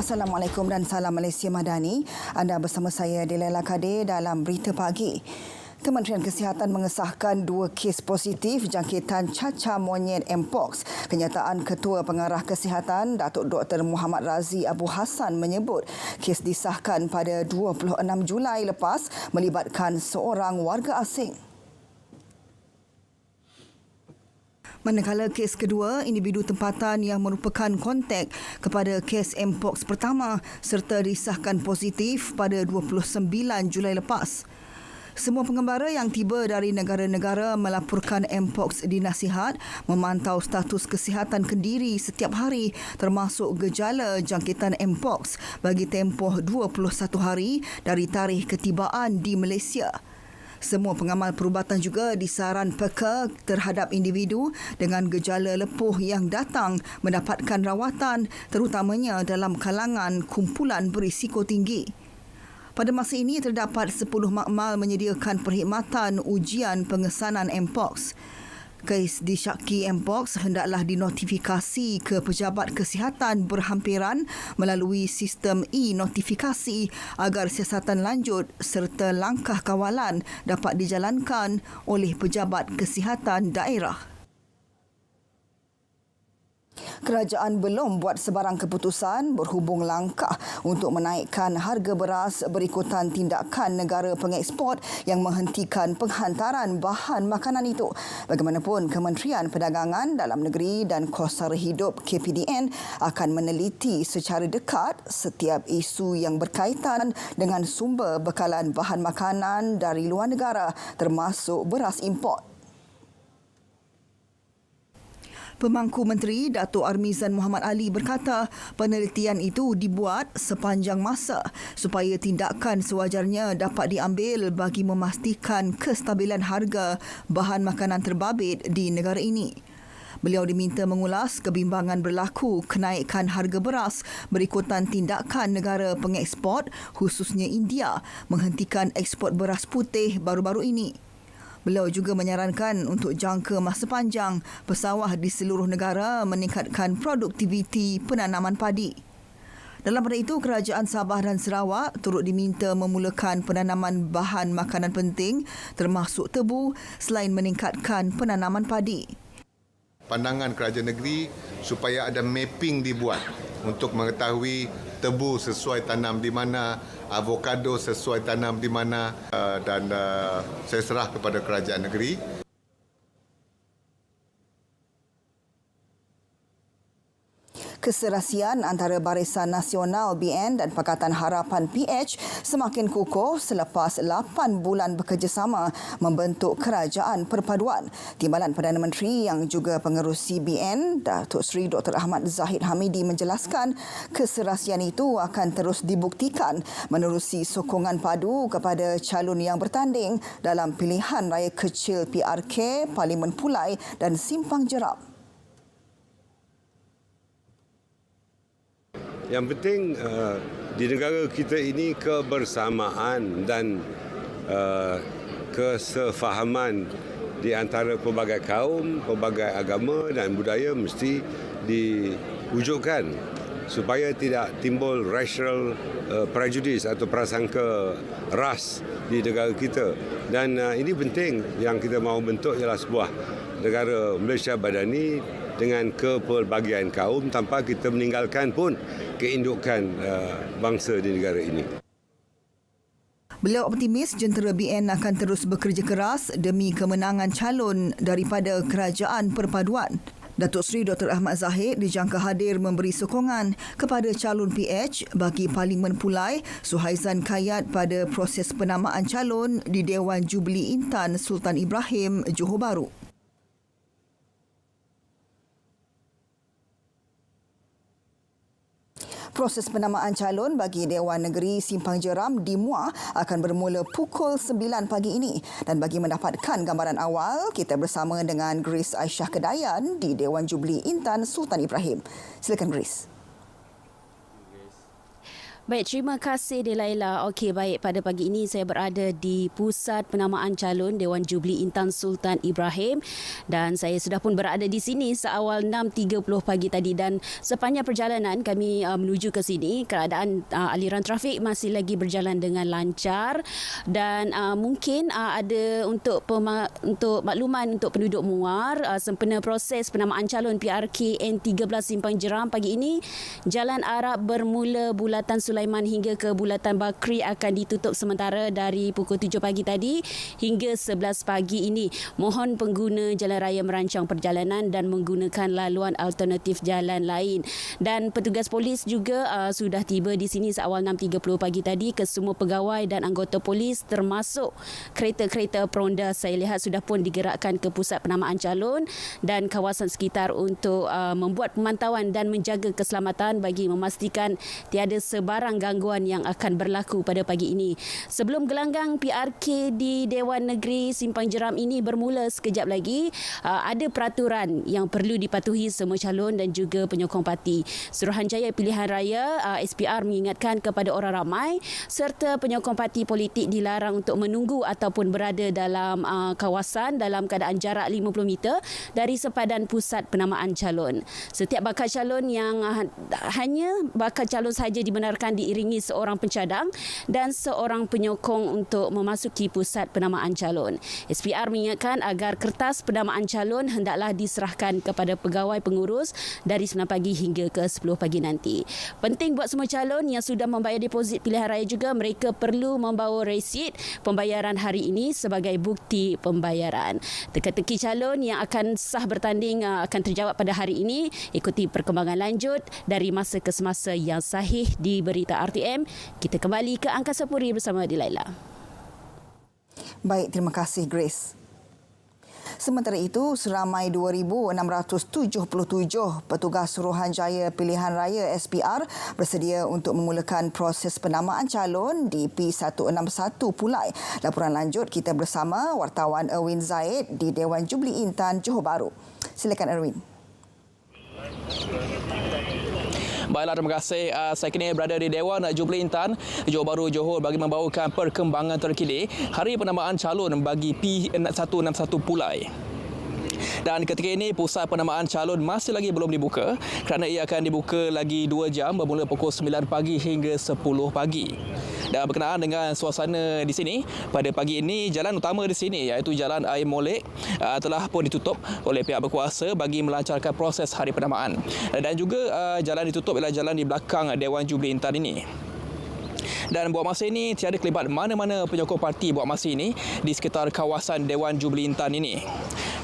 Assalamualaikum dan salam Malaysia Madani. Anda bersama saya Delaila Kadir dalam Berita Pagi. Kementerian Kesihatan mengesahkan 2 kes positif jangkitan cacar monyet Mpox. Kenyataan Ketua Pengarah Kesihatan Datuk Dr. Muhammad Razi Abu Hassan menyebut kes disahkan pada 26 Julai lepas melibatkan seorang warga asing. Manakala kes kedua, individu tempatan yang merupakan kontak kepada kes Mpox pertama serta disahkan positif pada 29 Julai lepas. Semua pengembara yang tiba dari negara-negara melaporkan Mpox dinasihat memantau status kesihatan kendiri setiap hari termasuk gejala jangkitan Mpox bagi tempoh 21 hari dari tarikh ketibaan di Malaysia. Semua pengamal perubatan juga disaran peka terhadap individu dengan gejala lepuh yang datang mendapatkan rawatan terutamanya dalam kalangan kumpulan berisiko tinggi. Pada masa ini terdapat 10 makmal menyediakan perkhidmatan ujian pengesanan Mpox. Kes disyaki Mpox hendaklah dinotifikasi ke pejabat kesihatan berhampiran melalui sistem e-notifikasi agar siasatan lanjut serta langkah kawalan dapat dijalankan oleh pejabat kesihatan daerah. Kerajaan belum buat sebarang keputusan berhubung langkah untuk menaikkan harga beras berikutan tindakan negara pengeksport yang menghentikan penghantaran bahan makanan itu. Bagaimanapun, Kementerian Perdagangan Dalam Negeri dan Kos Sara Hidup KPDN akan meneliti secara dekat setiap isu yang berkaitan dengan sumber bekalan bahan makanan dari luar negara termasuk beras import. Pemangku Menteri Datuk Armizan Muhammad Ali berkata penelitian itu dibuat sepanjang masa supaya tindakan sewajarnya dapat diambil bagi memastikan kestabilan harga bahan makanan terbabit di negara ini. Beliau diminta mengulas kebimbangan berlaku kenaikan harga beras berikutan tindakan negara pengeksport khususnya India menghentikan ekspor beras putih baru-baru ini. Beliau juga menyarankan untuk jangka masa panjang pesawah di seluruh negara meningkatkan produktiviti penanaman padi. Dalam pada itu, Kerajaan Sabah dan Sarawak turut diminta memulakan penanaman bahan makanan penting termasuk tebu selain meningkatkan penanaman padi. Pandangan kerajaan negeri supaya ada mapping dibuat untuk mengetahui tebu sesuai tanam di mana, avokado sesuai tanam di mana, dan saya serah kepada kerajaan negeri. Keserasian antara Barisan Nasional BN dan Pakatan Harapan PH semakin kukuh selepas 8 bulan bekerjasama membentuk kerajaan perpaduan. Timbalan Perdana Menteri yang juga pengerusi BN, Datuk Seri Dr. Ahmad Zahid Hamidi menjelaskan keserasian itu akan terus dibuktikan menerusi sokongan padu kepada calon yang bertanding dalam pilihan raya kecil PRK, Parlimen Pulai dan Simpang Jeram. Yang penting di negara kita ini kebersamaan dan kesefahaman di antara pelbagai kaum, pelbagai agama dan budaya mesti diwujudkan supaya tidak timbul racial prejudice atau prasangka ras di negara kita. Dan ini penting, yang kita mahu bentuk ialah sebuah negara Malaysia Madani dengan kepelbagian kaum tanpa kita meninggalkan pun keindukan bangsa di negara ini. Beliau optimis jentera BN akan terus bekerja keras demi kemenangan calon daripada kerajaan perpaduan. Datuk Seri Dr. Ahmad Zahid dijangka hadir memberi sokongan kepada calon PH bagi Parlimen Pulai Suhaizan Kayat pada proses penamaan calon di Dewan Jubli Intan Sultan Ibrahim, Johor Bahru. Proses penamaan calon bagi Dewan Negeri Simpang Jeram di Muar akan bermula pukul 9 pagi ini. Dan bagi mendapatkan gambaran awal, kita bersama dengan Grace Aisyah Kedayan di Dewan Jubli Intan Sultan Ibrahim. Silakan Grace. Baik, terima kasih Delaila. Okey, baik, pada pagi ini saya berada di Pusat Penamaan Calon Dewan Jubli Intan Sultan Ibrahim dan saya sudah pun berada di sini seawal 6.30 pagi tadi dan sepanjang perjalanan kami menuju ke sini keadaan aliran trafik masih lagi berjalan dengan lancar dan mungkin ada untuk makluman untuk penduduk Muar sempena proses penamaan calon PRK N13 Simpang Jeram pagi ini Jalan Arab bermula Bulatan Sulaiman hingga ke Bulatan Bakri akan ditutup sementara dari pukul 7 pagi tadi hingga 11 pagi ini. Mohon pengguna jalan raya merancang perjalanan dan menggunakan laluan alternatif jalan lain. Dan petugas polis juga sudah tiba di sini seawal 6.30 pagi tadi ke semua pegawai dan anggota polis termasuk kereta-kereta peronda saya lihat sudah pun digerakkan ke pusat penamaan calon dan kawasan sekitar untuk membuat pemantauan dan menjaga keselamatan bagi memastikan tiada sebarang gangguan yang akan berlaku pada pagi ini. Sebelum gelanggang PRK di Dewan Negeri Simpang Jeram ini bermula sekejap lagi, ada peraturan yang perlu dipatuhi semua calon dan juga penyokong parti. Suruhanjaya Pilihan Raya SPR mengingatkan kepada orang ramai serta penyokong parti politik dilarang untuk menunggu ataupun berada dalam kawasan dalam keadaan jarak 50 meter dari sempadan pusat penamaan calon. Setiap bakal calon yang hanya bakal calon sahaja dibenarkan diiringi seorang pencadang dan seorang penyokong untuk memasuki pusat penamaan calon. SPR mengingatkan agar kertas penamaan calon hendaklah diserahkan kepada pegawai pengurus dari 9 pagi hingga ke 10 pagi nanti. Penting buat semua calon yang sudah membayar deposit pilihan raya juga, mereka perlu membawa resit pembayaran hari ini sebagai bukti pembayaran. Teka-teki calon yang akan sah bertanding akan terjawab pada hari ini. Ikuti perkembangan lanjut dari masa ke semasa yang sahih di Berita RTM. Kita kembali ke Angkasa Puri bersama Delaila. Baik, terima kasih Grace. Sementara itu, seramai 2,677 petugas Suruhanjaya Pilihan Raya SPR bersedia untuk memulakan proses penamaan calon di P161 Pulai. Laporan lanjut kita bersama wartawan Erwin Zaid di Dewan Jubli Intan, Johor Bahru. Silakan Erwin. Baiklah, terima kasih. Saya kini berada di Dewan Jubli Intan, Johor Bahru, Johor bagi membawakan perkembangan terkini hari penamaan calon bagi P161 Pulai. Dan ketika ini pusat penamaan calon masih lagi belum dibuka kerana ia akan dibuka lagi 2 jam bermula pukul 9 pagi hingga 10 pagi. Dan berkenaan dengan suasana di sini, pada pagi ini jalan utama di sini iaitu Jalan Air Molek telah pun ditutup oleh pihak berkuasa bagi melancarkan proses hari penamaan. Dan juga jalan ditutup ialah jalan di belakang Dewan Jubli Intan ini. Dan buat masa ini tiada kelibat mana-mana penyokong parti buat masa ini di sekitar kawasan Dewan Jubli Intan ini.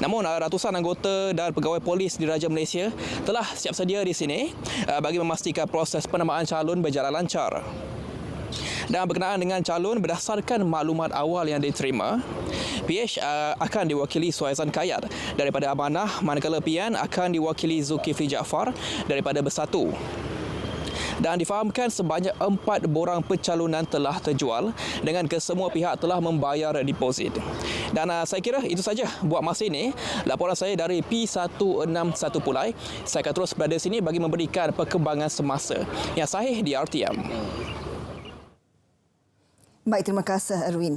Namun ratusan anggota dan pegawai polis di Raja Malaysia telah siap sedia di sini bagi memastikan proses penamaan calon berjalan lancar. Dan berkenaan dengan calon, berdasarkan maklumat awal yang diterima, PH akan diwakili Suhaizan Kayat daripada Amanah, manakala PN akan diwakili Zulkifli Jaafar daripada Bersatu. Dan difahamkan sebanyak 4 borang pencalonan telah terjual dengan kesemua pihak telah membayar deposit. Dan saya kira itu saja buat masa ini. Laporan saya dari P161 Pulai. Saya akan terus berada di sini bagi memberikan perkembangan semasa yang sahih di RTM. Baik, terima kasih Erwin.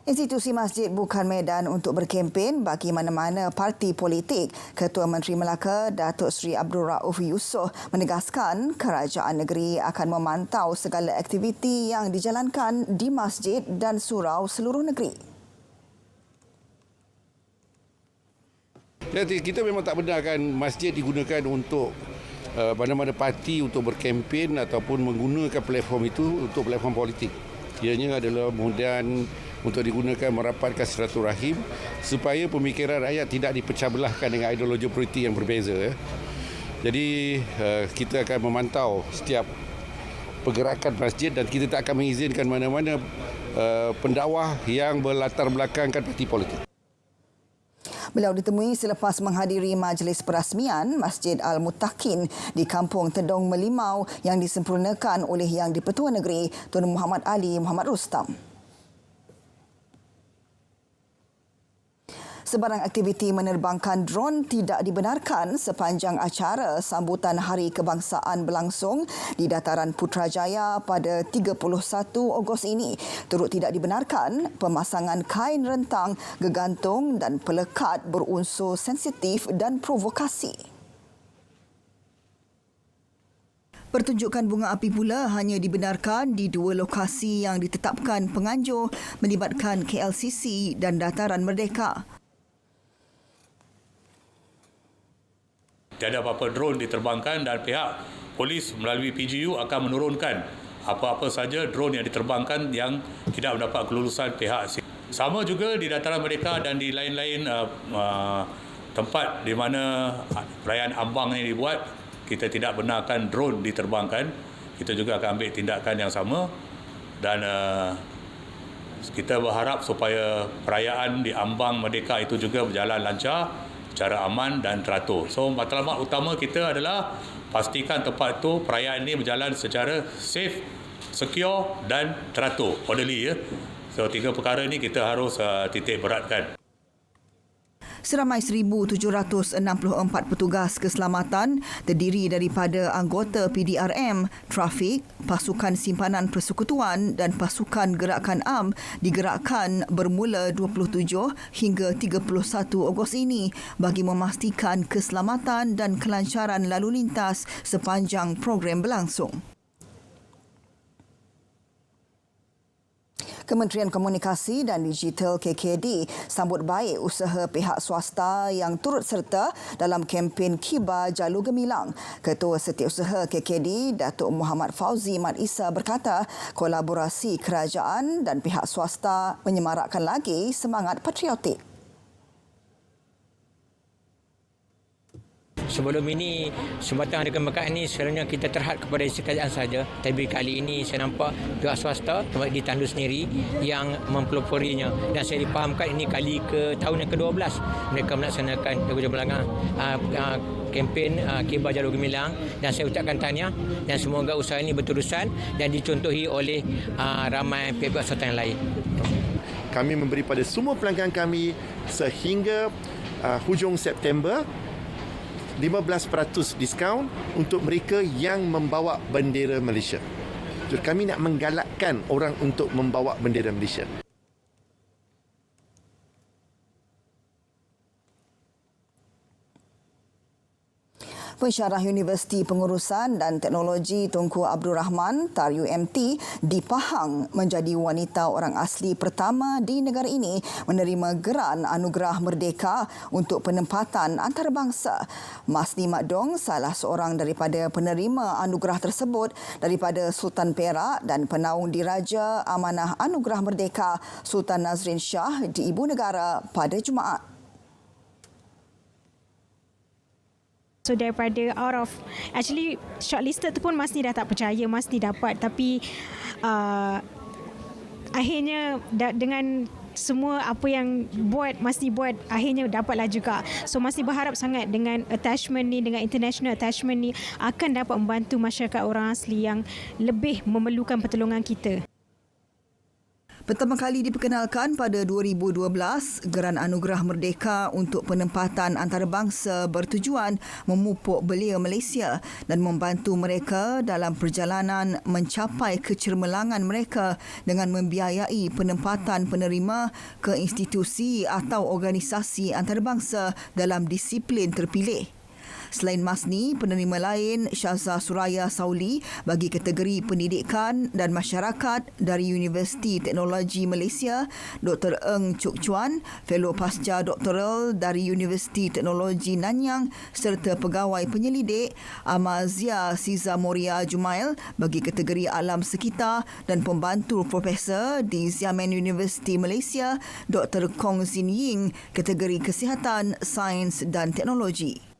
Institusi masjid bukan medan untuk berkempen bagi mana-mana parti politik. Ketua Menteri Melaka, Datuk Seri Abdul Rauf Yusof menegaskan kerajaan negeri akan memantau segala aktiviti yang dijalankan di masjid dan surau seluruh negeri. Jadi kita memang tak benarkan masjid digunakan untuk mana-mana parti untuk berkempen ataupun menggunakan platform itu untuk platform politik. Ianya adalah kemudian untuk digunakan merapatkan silaturahim supaya pemikiran rakyat tidak dipecah belahkan dengan ideologi politik yang berbeza. Jadi kita akan memantau setiap pergerakan masjid dan kita tak akan mengizinkan mana-mana pendakwah yang berlatar belakangkan parti politik. Beliau ditemui selepas menghadiri majlis perasmian Masjid Al-Muttaqin di Kampung Tedong Melimau yang disempurnakan oleh Yang di-Pertua Negeri Tun Muhammad Ali Muhammad Rustam. Sebarang aktiviti menerbangkan drone tidak dibenarkan sepanjang acara sambutan Hari Kebangsaan berlangsung di Dataran Putrajaya pada 31 Ogos ini. Turut tidak dibenarkan pemasangan kain rentang, gegantung dan pelekat berunsur sensitif dan provokasi. Pertunjukan bunga api pula hanya dibenarkan di 2 lokasi yang ditetapkan penganjur melibatkan KLCC dan Dataran Merdeka. Tiada apa-apa drone diterbangkan dan pihak polis melalui PGU akan menurunkan apa-apa saja drone yang diterbangkan yang tidak mendapat kelulusan pihak. Sama juga di Dataran Merdeka dan di lain-lain tempat di mana perayaan ambang ini dibuat, kita tidak benarkan drone diterbangkan. Kita juga akan ambil tindakan yang sama dan kita berharap supaya perayaan di ambang Merdeka itu juga berjalan lancar, secara aman dan teratur. So, matlamat utama kita adalah pastikan tempat itu perayaan ini berjalan secara safe, secure dan teratur, orderly. So, 3 perkara ini kita harus titik beratkan. Seramai 1,764 petugas keselamatan terdiri daripada anggota PDRM, trafik, pasukan simpanan persekutuan dan pasukan gerakan AM digerakkan bermula 27 hingga 31 Ogos ini bagi memastikan keselamatan dan kelancaran lalu lintas sepanjang program berlangsung. Kementerian Komunikasi dan Digital KKD sambut baik usaha pihak swasta yang turut serta dalam kempen Kibar Jalur Gemilang. Ketua Setiausaha KKD, Datuk Muhammad Fauzi Mat Isa berkata, kolaborasi kerajaan dan pihak swasta menyemarakkan lagi semangat patriotik. Sebelum ini, Sumbatan Hari Kemerdekaan ini sebenarnya kita terhad kepada isi kerajaan saja. Tapi kali ini saya nampak pihak swasta, termasuk di Tandu sendiri, yang mempeloporinya. Dan saya dipahamkan ini kali ke tahun yang ke-12 mereka melaksanakan Jago Belanga kempen Kibar Jalur Gemilang. Dan saya ucapkan tahniah dan semoga usaha ini berterusan dan dicontohi oleh ramai pihak swasta yang lain. Kami memberi pada semua pelanggan kami sehingga hujung September 15% diskaun untuk mereka yang membawa bendera Malaysia. Jadi kami nak menggalakkan orang untuk membawa bendera Malaysia. Pensyarah Universiti Pengurusan dan Teknologi Tunku Abdul Rahman (TAR UMT) di Pahang menjadi wanita orang asli pertama di negara ini menerima geran Anugerah Merdeka untuk penempatan antarabangsa. Masni Mat Dong, salah seorang daripada penerima anugerah tersebut daripada Sultan Perak dan Penaung Diraja Amanah Anugerah Merdeka Sultan Nazrin Shah di Ibu Negara pada Jumaat. So daripada actually shortlisted tu pun Masni dah tak percaya Masni dapat, tapi akhirnya dengan semua apa yang Masni buat akhirnya dapatlah juga. So Masni berharap sangat dengan attachment ni, dengan international attachment ni akan dapat membantu masyarakat orang asli yang lebih memerlukan pertolongan kita. Pertama kali diperkenalkan pada 2012, Geran Anugerah Merdeka untuk penempatan antarabangsa bertujuan memupuk belia Malaysia dan membantu mereka dalam perjalanan mencapai kecermelangan mereka dengan membiayai penempatan penerima ke institusi atau organisasi antarabangsa dalam disiplin terpilih. Selain Masni, penerima lain Syazah Suraya Sauli bagi kategori pendidikan dan masyarakat dari Universiti Teknologi Malaysia, Dr. Eng Chuk Chuan, Fellow Pasca Doktoral dari Universiti Teknologi Nanyang serta pegawai penyelidik Amazia Siza Moria Jumail bagi kategori alam sekitar dan pembantu profesor di Xiamen University Malaysia, Dr. Kong Zin Ying, kategori kesihatan, sains dan teknologi.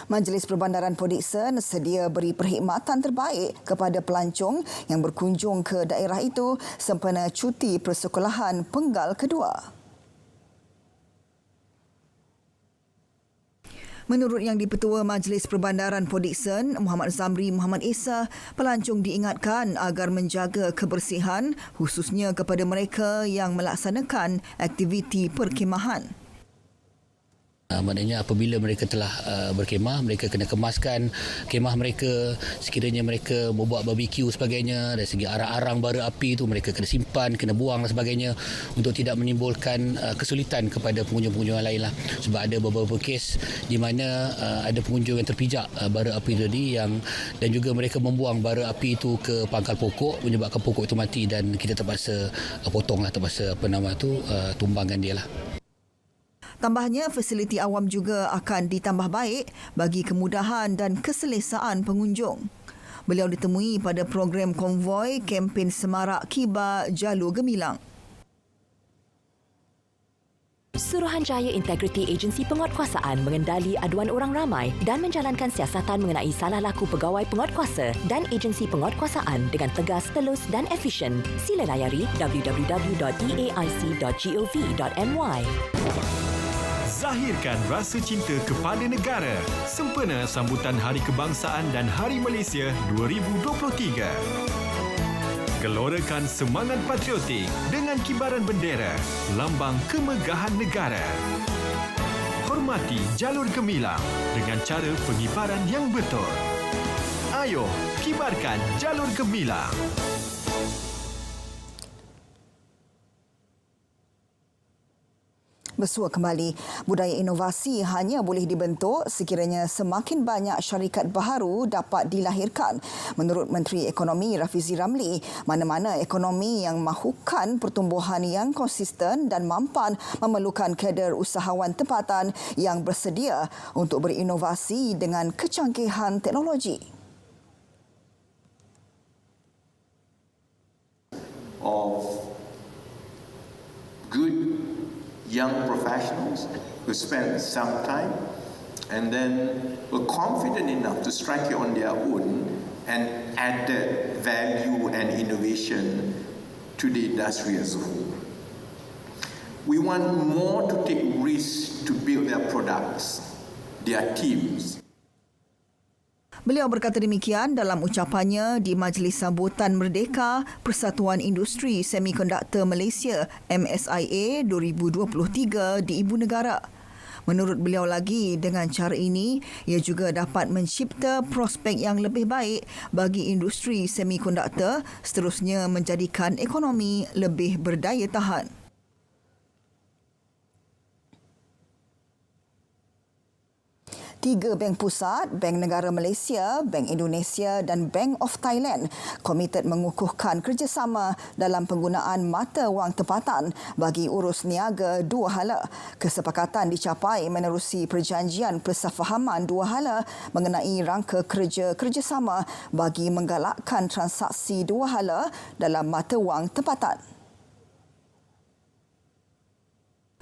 Majlis Perbandaran Port Dickson sedia beri perkhidmatan terbaik kepada pelancong yang berkunjung ke daerah itu sempena cuti persekolahan penggal kedua. Menurut Yang di-Pertua Majlis Perbandaran Port Dickson, Muhammad Zamri Muhammad Esa, pelancong diingatkan agar menjaga kebersihan khususnya kepada mereka yang melaksanakan aktiviti perkhemahan. Maknanya apabila mereka telah berkemah, mereka kena kemaskan kemah mereka. Sekiranya mereka membuat barbecue sebagainya, dari segi arang-arang bara api itu mereka kena simpan, kena buang dan sebagainya untuk tidak menimbulkan kesulitan kepada pengunjung-pengunjung yang lain lah. Sebab ada beberapa kes di mana ada pengunjung yang terpijak bara api tadi dan juga mereka membuang bara api itu ke pangkal pokok menyebabkan pokok itu mati dan kita terpaksa terpaksa tumbangkan dia lah. Tambahnya, fasiliti awam juga akan ditambah baik bagi kemudahan dan keselesaan pengunjung. Beliau ditemui pada program konvoi kempen Semarak Kibar Jalur Gemilang. Suruhanjaya Integriti Agensi Penguatkuasaan mengendali aduan orang ramai dan menjalankan siasatan mengenai salah laku pegawai penguatkuasa dan agensi penguatkuasaan dengan tegas, telus dan efisien. Sila layari www.eaic.gov.my. Zahirkan rasa cinta kepada negara sempena sambutan Hari Kebangsaan dan Hari Malaysia 2023. Gelorakan semangat patriotik dengan kibaran bendera, lambang kemegahan negara. Hormati jalur gemilang dengan cara pengibaran yang betul. Ayo, kibarkan jalur gemilang. Bersua kembali, budaya inovasi hanya boleh dibentuk sekiranya semakin banyak syarikat baharu dapat dilahirkan. Menurut Menteri Ekonomi Rafizi Ramli, mana-mana ekonomi yang mahukan pertumbuhan yang konsisten dan mampan memerlukan kader usahawan tempatan yang bersedia untuk berinovasi dengan kecanggihan teknologi. Of good young professionals who spend some time and then were confident enough to strike it on their own and added value and innovation to the industry as a whole. We want more to take risks to build their products, their teams. Beliau berkata demikian dalam ucapannya di Majlis Sambutan Merdeka Persatuan Industri Semikonduktor Malaysia MSIA 2023 di Ibu Negara. Menurut beliau lagi, dengan cara ini, ia juga dapat mencipta prospek yang lebih baik bagi industri semikonduktor, seterusnya menjadikan ekonomi lebih berdaya tahan. Tiga bank pusat, Bank Negara Malaysia, Bank Indonesia dan Bank of Thailand komited mengukuhkan kerjasama dalam penggunaan mata wang tempatan bagi urus niaga dua hala. Kesepakatan dicapai menerusi perjanjian persefahaman dua hala mengenai rangka kerjasama bagi menggalakkan transaksi dua hala dalam mata wang tempatan.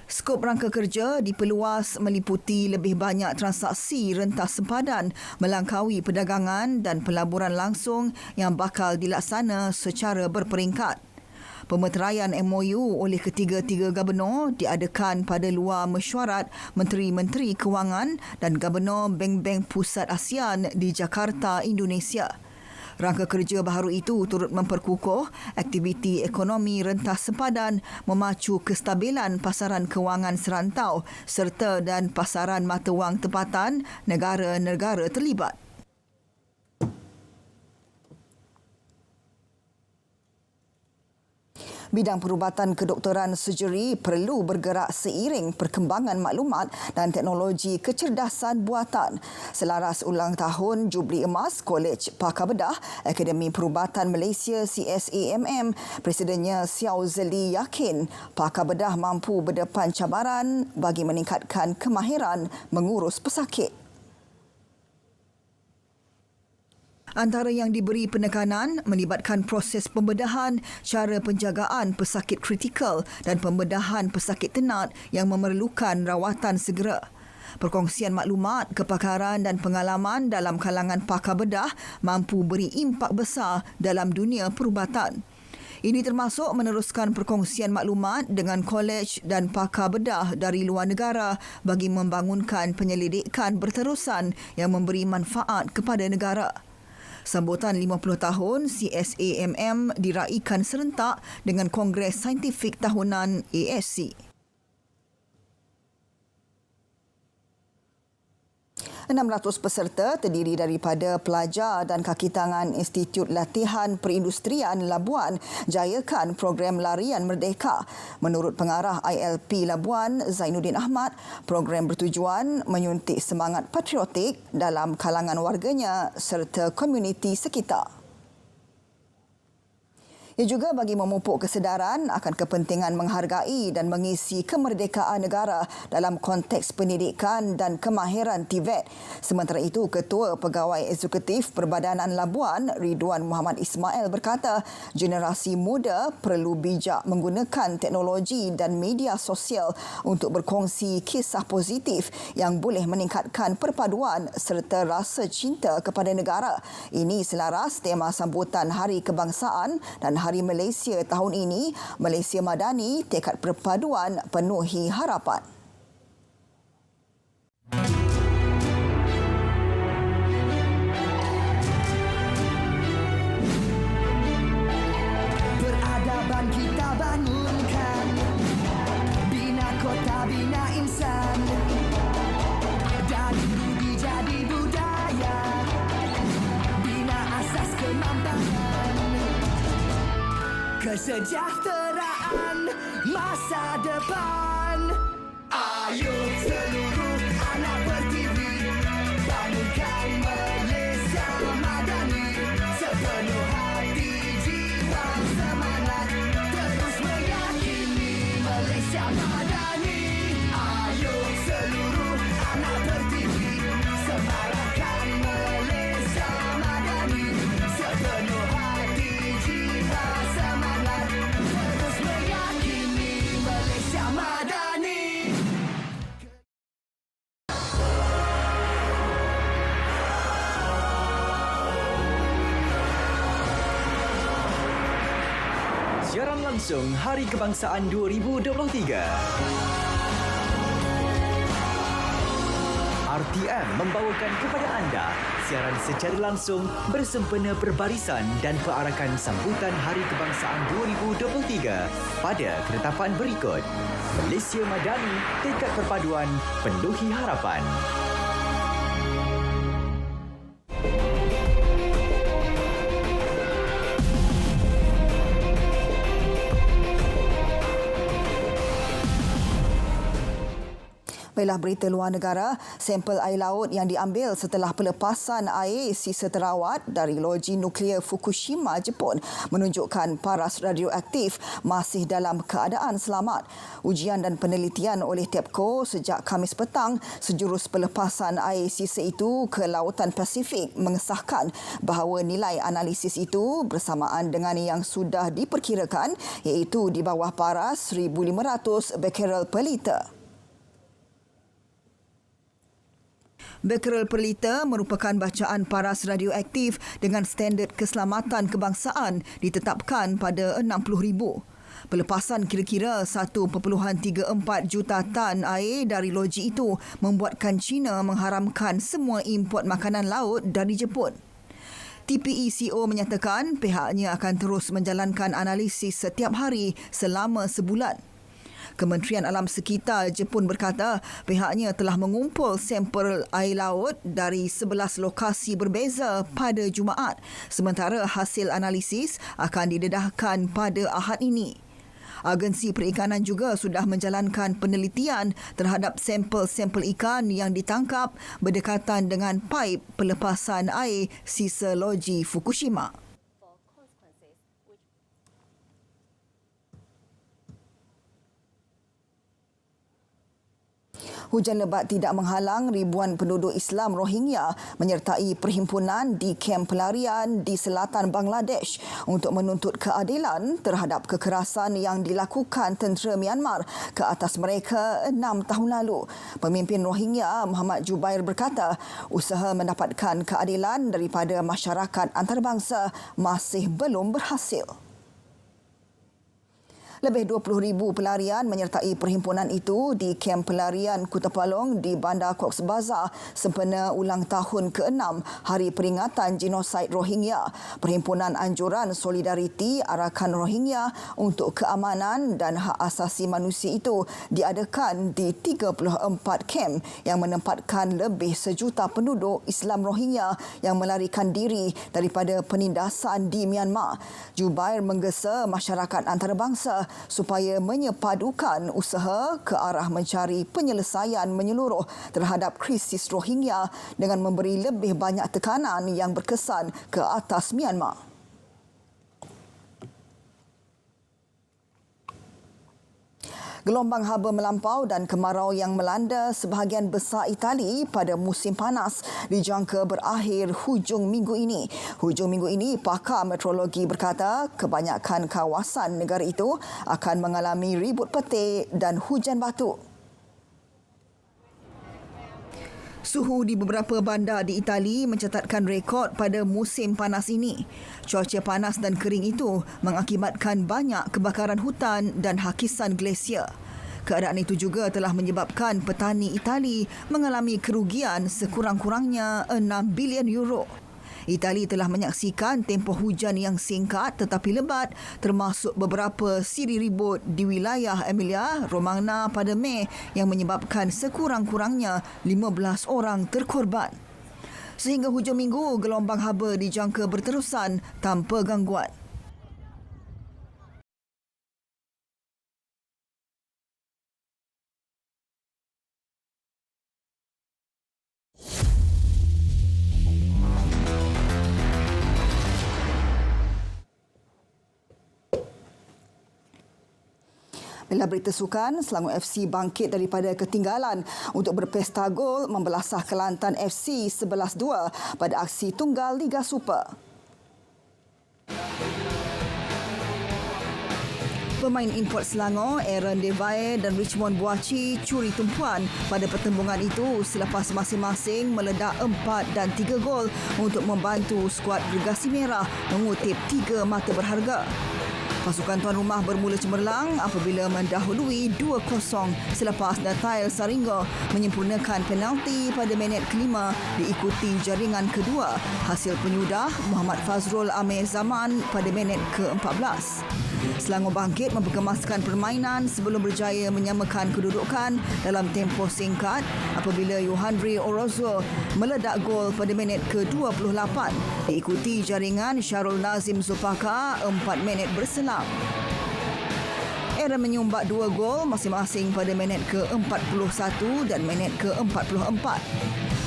Skop rangka kerja diperluas meliputi lebih banyak transaksi rentas sempadan melangkaui perdagangan dan pelaburan langsung yang bakal dilaksana secara berperingkat. Pemeteraian MOU oleh ketiga-tiga gubernur diadakan pada luar mesyuarat Menteri-Menteri Kewangan dan Gubernur Bank-Bank Pusat ASEAN di Jakarta, Indonesia. Rangka kerja baharu itu turut memperkukuh aktiviti ekonomi rentas sempadan, memacu kestabilan pasaran kewangan serantau serta dan pasaran mata wang tempatan negara-negara terlibat. Bidang perubatan kedoktoran surgery perlu bergerak seiring perkembangan maklumat dan teknologi kecerdasan buatan. Selaras ulang tahun Jubli Emas Kolej Pakar Bedah Akademi Perubatan Malaysia CSAMM, Presidennya Xiao Zeli yakin pakar bedah mampu berdepan cabaran bagi meningkatkan kemahiran mengurus pesakit. Antara yang diberi penekanan melibatkan proses pembedahan, cara penjagaan pesakit kritikal dan pembedahan pesakit tenat yang memerlukan rawatan segera. Perkongsian maklumat, kepakaran dan pengalaman dalam kalangan pakar bedah mampu beri impak besar dalam dunia perubatan. Ini termasuk meneruskan perkongsian maklumat dengan kolej dan pakar bedah dari luar negara bagi membangunkan penyelidikan berterusan yang memberi manfaat kepada negara. Sambutan 50 tahun CSAMM diraikan serentak dengan Kongres Saintifik Tahunan ASC. 600 peserta terdiri daripada pelajar dan kaki tangan Institut Latihan Perindustrian Labuan jayakan program Larian Merdeka. Menurut pengarah ILP Labuan, Zainuddin Ahmad, program bertujuan menyuntik semangat patriotik dalam kalangan warganya serta komuniti sekitar. Ia juga bagi memupuk kesedaran akan kepentingan menghargai dan mengisi kemerdekaan negara dalam konteks pendidikan dan kemahiran TVET. Sementara itu, Ketua Pegawai Eksekutif Perbadanan Labuan, Ridwan Muhammad Ismail berkata, generasi muda perlu bijak menggunakan teknologi dan media sosial untuk berkongsi kisah positif yang boleh meningkatkan perpaduan serta rasa cinta kepada negara. Ini selaras tema sambutan Hari Kebangsaan dan Hari Malaysia tahun ini, Malaysia Madani, tekad perpaduan penuhi harapan. Peradaban kita bangunkan, bina kota, bina insan, dari budi jadi budaya, bina asas kemampanan, kesejahteraan masa depan. Ayo seluruh anak pertiwi, bangunkan Malaysia Madani, sepenuh hati, jiwa, semangat, terus meyakini Malaysia Madani. Ayo seluruh anak pertiwi, semarakkan Malaysia Madani, sepenuh hati, jiwa, semangat, terus meyakini Malaysia Madani. Siaran langsung Hari Kebangsaan 2023. RTM membawakan kepada anda siaran secara langsung bersempena perbarisan dan perarakan sambutan Hari Kebangsaan 2023 pada ketetapan berikut. Malaysia Madani, tekad perpaduan penuhi harapan. Baiklah, berita luar negara. Sampel air laut yang diambil setelah pelepasan air sisa terawat dari loji nuklear Fukushima, Jepun menunjukkan paras radioaktif masih dalam keadaan selamat. Ujian dan penelitian oleh TEPCO sejak Khamis petang sejurus pelepasan air sisa itu ke Lautan Pasifik mengesahkan bahawa nilai analisis itu bersamaan dengan yang sudah diperkirakan, iaitu di bawah paras 1,500 bekerel per liter. Bekerel per liter merupakan bacaan paras radioaktif dengan standard keselamatan kebangsaan ditetapkan pada 60,000. Pelepasan kira-kira 1.34 juta tan air dari loji itu membuatkan China mengharamkan semua import makanan laut dari Jepun. TPECO menyatakan pihaknya akan terus menjalankan analisis setiap hari selama sebulan. Kementerian Alam Sekitar Jepun berkata pihaknya telah mengumpul sampel air laut dari 11 lokasi berbeza pada Jumaat, sementara hasil analisis akan didedahkan pada Ahad ini. Agensi Perikanan juga sudah menjalankan penelitian terhadap sampel-sampel ikan yang ditangkap berdekatan dengan paip pelepasan air sisa loji Fukushima. Hujan lebat tidak menghalang ribuan penduduk Islam Rohingya menyertai perhimpunan di kamp pelarian di selatan Bangladesh untuk menuntut keadilan terhadap kekerasan yang dilakukan tentera Myanmar ke atas mereka 6 tahun lalu. Pemimpin Rohingya Muhammad Jubair berkata usaha mendapatkan keadilan daripada masyarakat antarabangsa masih belum berhasil. Lebih 20,000 pelarian menyertai perhimpunan itu di kamp pelarian Kuta Palong di Bandar Cox's Bazar sempena ulang tahun ke-6 Hari Peringatan Genosid Rohingya. Perhimpunan Anjuran Solidariti Arakan Rohingya untuk Keamanan dan Hak Asasi Manusia itu diadakan di 34 kamp yang menempatkan lebih 1 juta penduduk Islam Rohingya yang melarikan diri daripada penindasan di Myanmar. Jubair menggesa masyarakat antarabangsa supaya menyepadukan usaha ke arah mencari penyelesaian menyeluruh terhadap krisis Rohingya dengan memberi lebih banyak tekanan yang berkesan ke atas Myanmar. Gelombang haba melampau dan kemarau yang melanda sebahagian besar Itali pada musim panas dijangka berakhir hujung minggu ini. Hujung minggu ini, pakar meteorologi berkata kebanyakan kawasan negara itu akan mengalami ribut petir dan hujan batu. Suhu di beberapa bandar di Itali mencatatkan rekod pada musim panas ini. Cuaca panas dan kering itu mengakibatkan banyak kebakaran hutan dan hakisan glasier. Keadaan itu juga telah menyebabkan petani Itali mengalami kerugian sekurang-kurangnya 6 bilion euro. Itali telah menyaksikan tempoh hujan yang singkat tetapi lebat termasuk beberapa siri ribut di wilayah Emilia Romagna pada Mei yang menyebabkan sekurang-kurangnya 15 orang terkorban. Sehingga hujung minggu, gelombang haba dijangka berterusan tanpa gangguan. Bila berita sukan, Selangor FC bangkit daripada ketinggalan untuk berpesta gol membelasah Kelantan FC 11-2 pada aksi tunggal Liga Super. Pemain import Selangor, Aaron Devae dan Richmond Buachi curi tumpuan pada pertembungan itu selepas masing-masing meledak 4 dan 3 gol untuk membantu skuad Gergasi Merah mengutip 3 mata berharga. Pasukan tuan rumah bermula cemerlang apabila mendahului 2-0 selepas Natail Saringo menyempurnakan penalti pada minit kelima diikuti jaringan kedua hasil penyudah Muhammad Fazrul Amir Zaman pada minit ke-14. Selangor bangkit memperkemaskan permainan sebelum berjaya menyamakan kedudukan dalam tempoh singkat apabila Yohandri Orozco meledak gol pada minit ke-28 diikuti jaringan Syarul Nazim Zulfaqar 4 minit berselang. Aaron menyumbat 2 gol masing-masing pada minit ke-41 dan minit ke-44.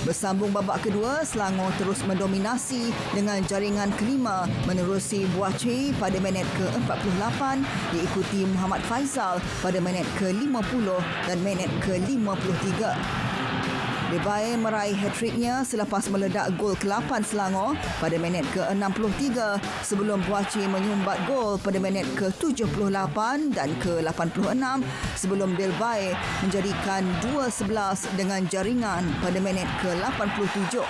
Bersambung babak kedua, Selangor terus mendominasi dengan jaringan kelima menerusi Buachi pada minit ke-48 diikuti Muhammad Faizal pada minit ke-50 dan minit ke-53. Devae meraih hat-tricknya selepas meledak gol ke-8 Selangor pada minit ke-63 sebelum Buachi menyumbat gol pada minit ke-78 dan ke-86 sebelum Devae menjadikan 2-11 dengan jaringan pada minit ke-87.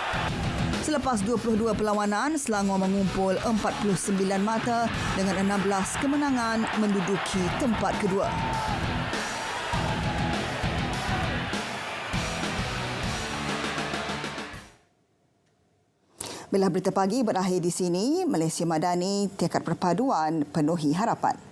Selepas 22 perlawanan, Selangor mengumpul 49 mata dengan 16 kemenangan menduduki tempat kedua. Bila berita pagi berakhir di sini, Malaysia Madani, tekad perpaduan penuhi harapan.